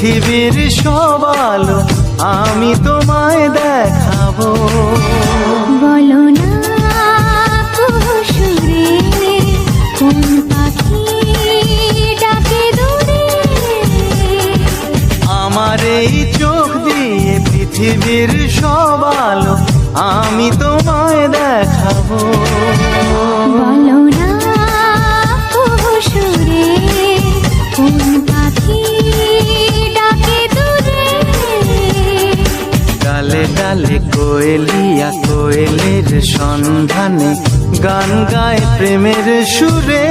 পৃথিবীর সব আলো আমি তোমায় দেখাবো। বলো না সুরে কোন পাখি ডাকে দূরে। আমার এই চোখ দিয়ে পৃথিবীর সব আলো আমি তোমায় দেখাবো। বলো না সুরে কোন পাখি ডাকে দূরে। ডালে ডালে কোয়েলিয়া কোয়েলের সন্ধানে গান গায় প্রেমের সুরে।